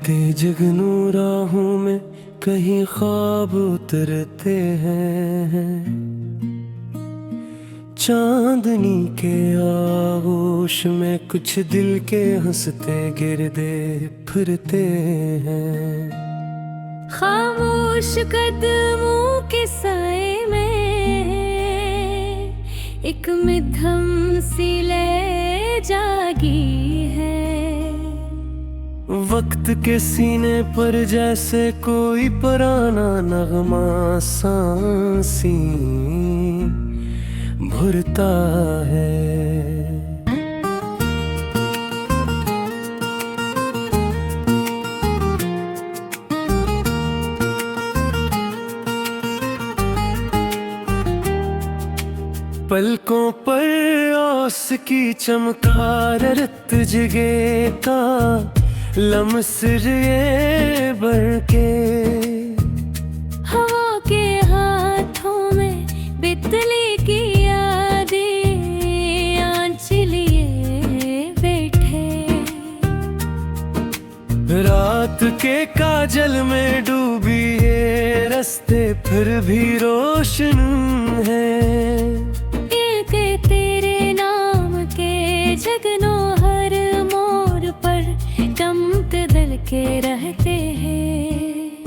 बहते जगनू राहों में कहीं ख्वाब उतरते हैं, चांदनी के आगोश में कुछ दिल के हंसते गिरते फिरते हैं। खामोश कदमों के साए में एक मिधम सी लय जागी है। वक्त के सीने पर जैसे कोई पुराना नगमा सांसी भरता है। पलकों पर ओस की चमकार रत जगे का लम्सर ये बरके। हवा के हाथों में बितली की यादें आंच लिए बैठे। रात के काजल में डूबी ये रास्ते फिर भी रोशन है। तेरे नाम के जगनों हर मोड़ पर दमक दल के रहते हैं।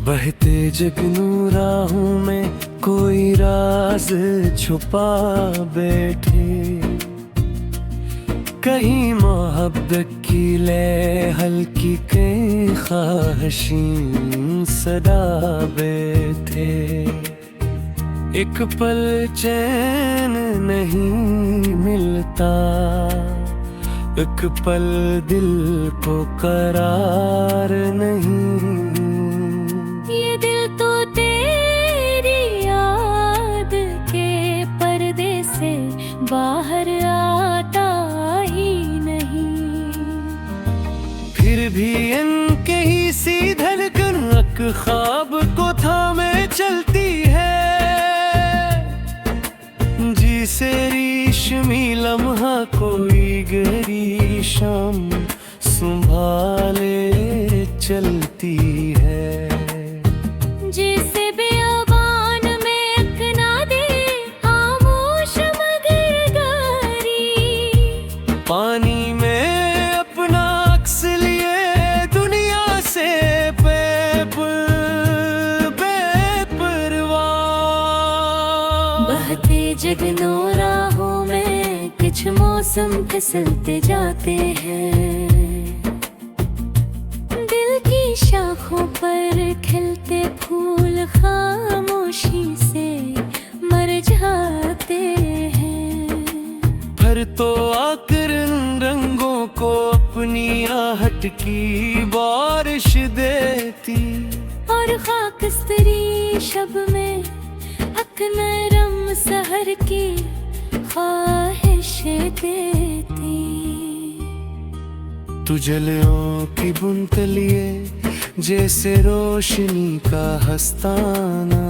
बहते जगनू राहों में कोई राज छुपा बैठे। कहीं मोहब्बत की ले हल्की कहीं ख्वाहिशीं सदा बैठे। एक पल चैन नहीं मिलता, एक पल दिल को करार नहीं। ये दिल तो तेरी याद के पर्दे से बाहर आता ही नहीं। फिर भी इनके ही सी धड़कन एक ख्वाब को थामे चलती है। जिसे रेशमी लम्हा कोई गहरी शाम संभाले चलती है। जैसे बेअबान में अकना दे खामोश मगर गारी। पानी में अपना अक्स लिए दुनिया से बेपरवाह। बहते जगनों राहों में कुछ मौसम फिसलते जाते हैं। दिल की शाखों पर खिलते फूल खामोशी से मर जाते हैं। फिर तो आकर इन रंगों को अपनी आहट की बारिश देती। और खाकस्तरी शब में अकनरम सहर की ख्वाहिश देती। तू जलियों की बुनत लिए जैसे रोशनी का हस्ताना।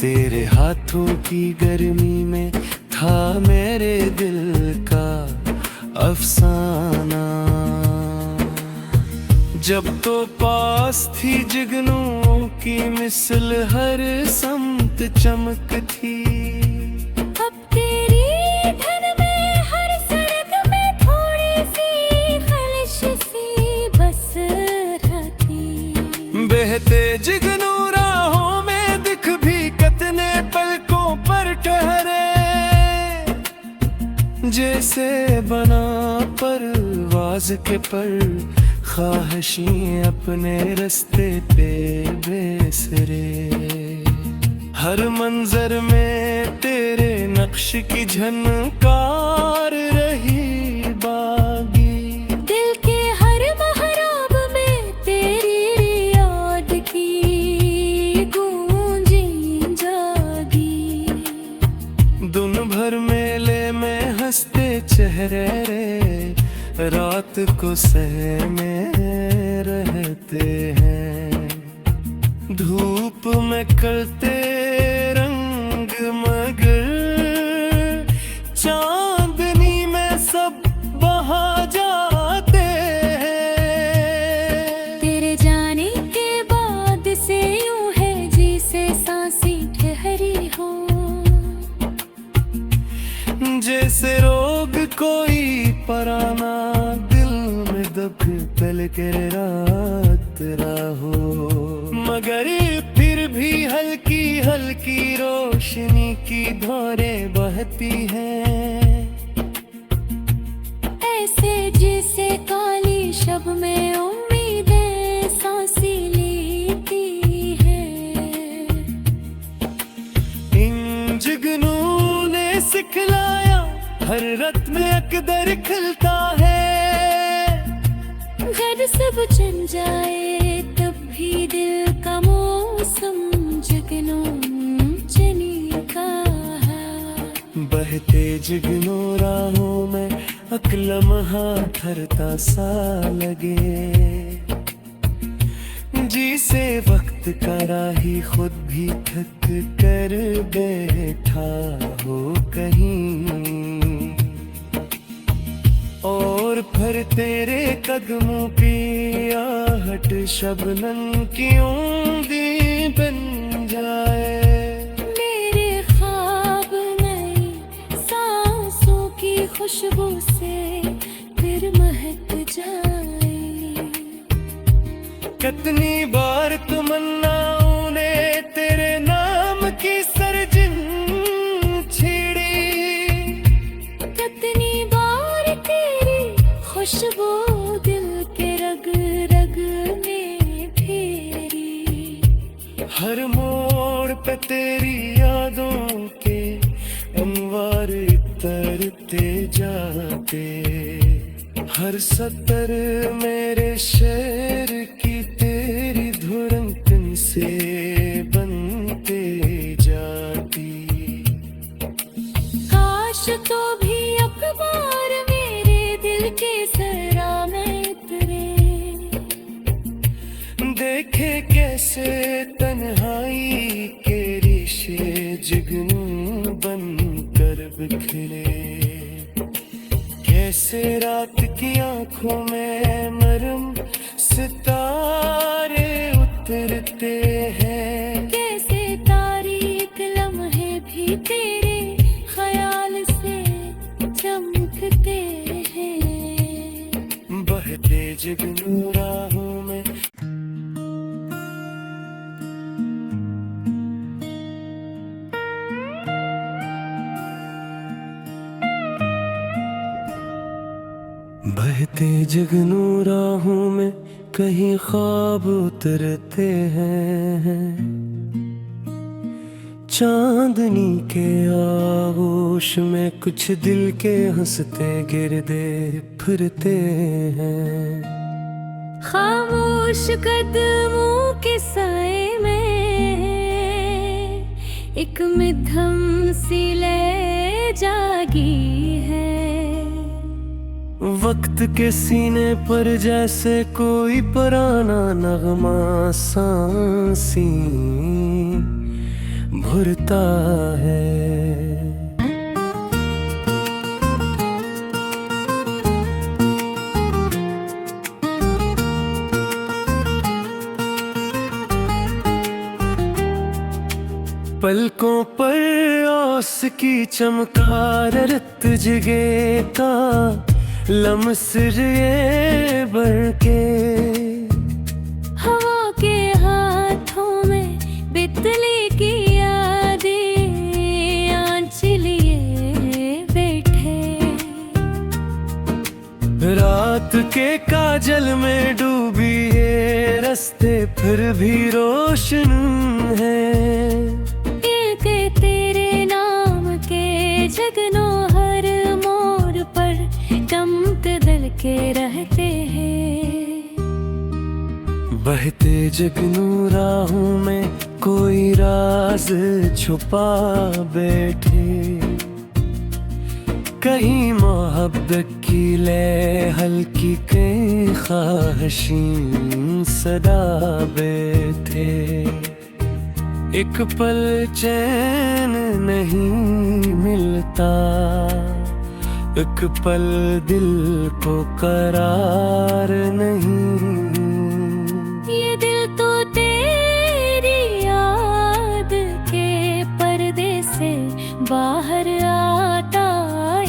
तेरे हाथों की गर्मी में था मेरे दिल का अफसाना। जब तो पास थी जगनों की मिसल हर समत चमक थी। अब तेरी धन में हर सड़क में थोड़ी सी खलिश सी बस रहती। बहते जगनू राहों में दिख भी कतने पलकों पर ठहरे। जैसे बना परवाज के पर ख्वाहिशीं अपने रास्ते पे बेसरे। हर मंजर में तेरे नक्श की झनकार रही बागी। दिल के हर महराब में तेरी याद की गूंजी जागी। दिन भर मेले में हंसते चेहरे रात को सहमे रहते हैं। धूप में करते रंग मगर चांदनी में सब बहा जाते फिक्र रात राहों। मगर फिर भी हल्की हल्की रोशनी की धारें बहती हैं, ऐसे जैसे काली शब में उम्मीदें सांसें लेती हैं। इन जुगनू ने सिखलाया हर रत में अकदर खिलता है। घर सब जम जाए तब भी दिल का मौसम जुगनू चनी का है। बहते जुगनू राहों में अकलमहा ठहरता सा लगे, जिसे वक्त का राही खुद भी थक कर बैठा हो कहीं। और फिर तेरे कदमों की आहट शबनम की ऊंधी बन जाए। मेरे ख्वाब नई सांसों की खुशबू से फिर महक जाए। कितनी बार तमन्नाओं ने तेरे नाम की सरजन छेड़ी, कितनी बार तेरी खुशबू दिल के रग रग में फेरी। हर मोड़ पे तेरी यादों के अंवार तरते जाते। हर सतर मेरे शेर की तेरी धुरंतन से बनते जाती। काश तो भी अखबार मेरे दिल के सरा में उतरे, देखे कैसे तन्हाई के रेशे जुगनू बन कर बिखरे। कैसे रात की आंखों में मरम सितारे उतरते हैं। कैसे तारीख लम्हे भी तेरे ख्याल से चमकते हैं। बहते जुगनू राहों में बहते जुगनू राहों में कहीं ख्वाब उतरते हैं। चांदनी के आगोश में कुछ दिल के हंसते गिरदे फिरते हैं। खामोश कदमों के साए में एक मिधम सी लय जागी है। वक्त के सीने पर जैसे कोई पुराना नगमा सांसी भरता है। पलकों पर ओस की चमकार रत जगे का लम्सर ये बरके। हवा के हाथों में बितली की यादें आंच लिए बैठे। रात के काजल में डूबी ये रास्ते फिर भी रोशन है। तेरे नाम के जगनों हर मोड़ पर दमत दल के रहते हैं। बहते जुगनू राहों में कोई राज छुपा बैठे। कहीं मोहब्बत की ले हल्की कहीं ख्वाहिशीं सदा बैठे। एक पल चैन नहीं मिलता, एक पल दिल को करार नहीं। ये दिल तो तेरी याद के पर्दे से बाहर आता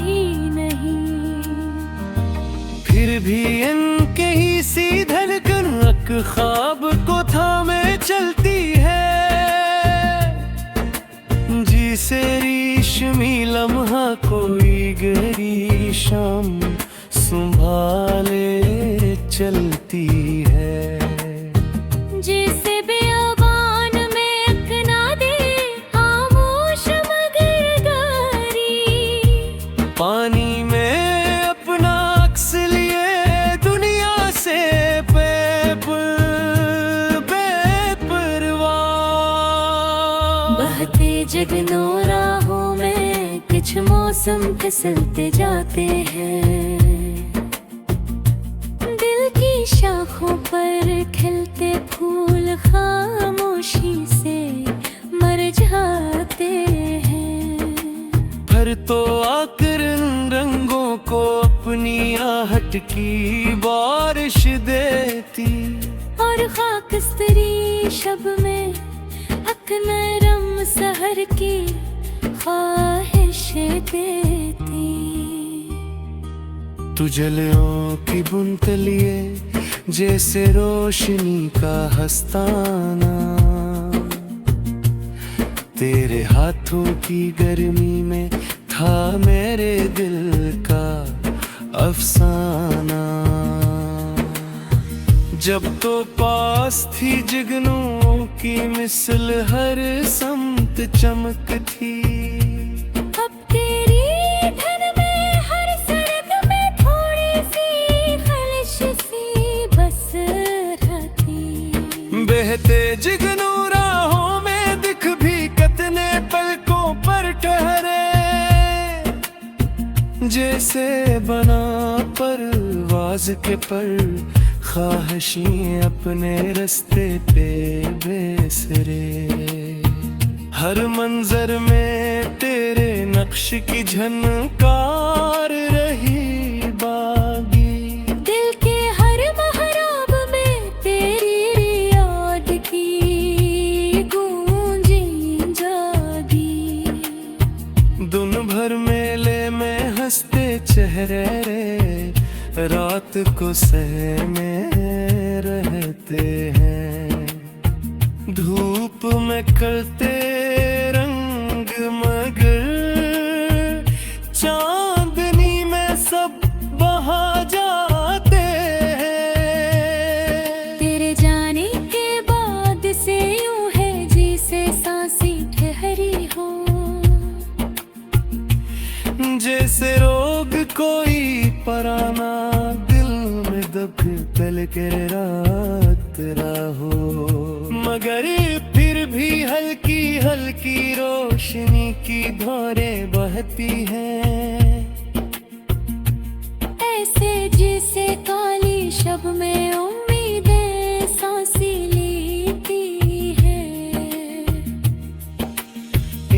ही नहीं। फिर भी इनके ही सीधे ख्वाब को थामे चलती है, जिसे रेशमी लम्हा कोई गहरी शाम संभाले चलती है। जैसे बेअबान में अकना दे खामोश मगर गारी, पानी में अपना अक्स लिए दुनिया से बेपरवाह। बहते जगनों राहों में कुछ मौसम फिसलते जाते हैं, दिल की शाखों पर खिलते फूल खामोशी से मर जाते हैं। फिर तो आकर इन रंगों को अपनी आहट की बारिश देती, और खाकस्तरी शब में अकनरम सहर की ख्वाहिश देती। तू जलियों की बुन तलिए जैसे रोशनी का हस्ताना, तेरे हाथों की गर्मी में था मेरे दिल का अफसाना। जब तो पास थी जुगनू की मिसल हर समत चमक थी, अब तेरी धन में हर सरग में थोड़ी सी खलिश सी बस रहती। बहते जुगनू राहों में दिख भी कतने पलकों पर ठहरे, जैसे बना परवाज के पर ख्वाहिशी अपने रास्ते पे बेसरे। हर मंजर में तेरे नक्श की झनकार रही बागी, दिल के हर महराब में तेरी याद की गूंजी जागी। दिन भर मेले में हंसते चेहरे रे, रात को सहमे रहते हैं। धूप में करते रंग मगर चांदनी में सब बहा जाते हैं। तेरे जाने के बाद से यूं है जैसे सांसें ठहरी हो, जैसे रोग कोई पराना दिल में दब तल के रात हो। मगर फिर भी हल्की हल्की रोशनी की धारें बहती हैं, ऐसे जैसे काली शब में उम्मीदें सांसें लेती है।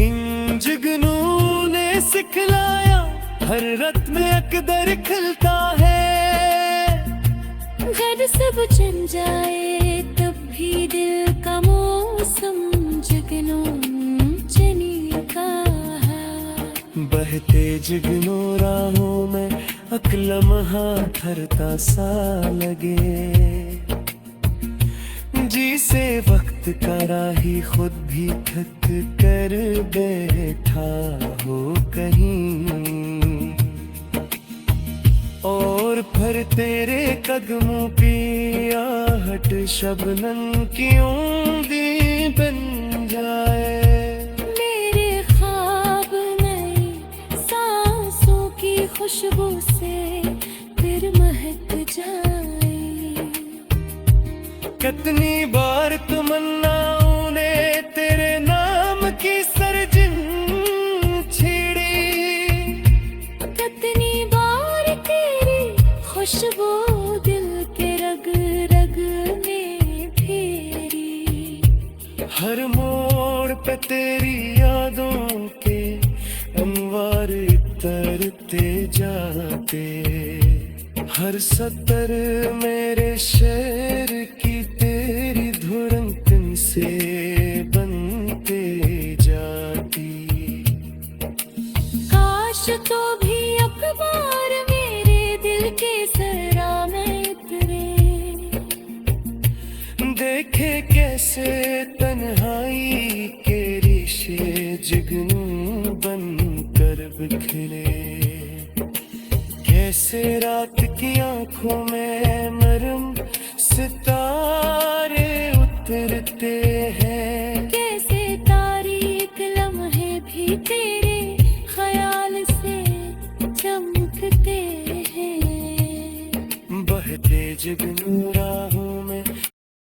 इन जुगनू ने सिखलाया हर रत में अकदर खिलता है, जब सब चल जाए तब भी दिल का मौसम जुगनू चनी का है। बहते जुगनू राहों में अकलमहा ठहरता सा लगे, जिसे वक्त का राही खुद भी थक कर बैठा हो कहीं। और फिर तेरे कदमों की आहट शबनम की ऊंधी बन जाए, मेरे ख्वाब नई सांसों की खुशबू से फिर महक जाए। कितनी बार तमन्नाओं ने तेरे नाम की सरजन छेड़ी, कितनी बार तेरी खुशबू दिल के रग रग में फेरी। हर मोड़ पे तेरी यादों के अंवार तरते जाते, हर सतर मेरे शेर की तेरी धुरंतन से बनते जाती। काश तो भी अखबार मेरे दिल के सरा में उतरे, देखे कैसे तन्हाई के रिश्ते जुगनू बन कर बिखरे, कैसे रात की आंखों में नरम सितारे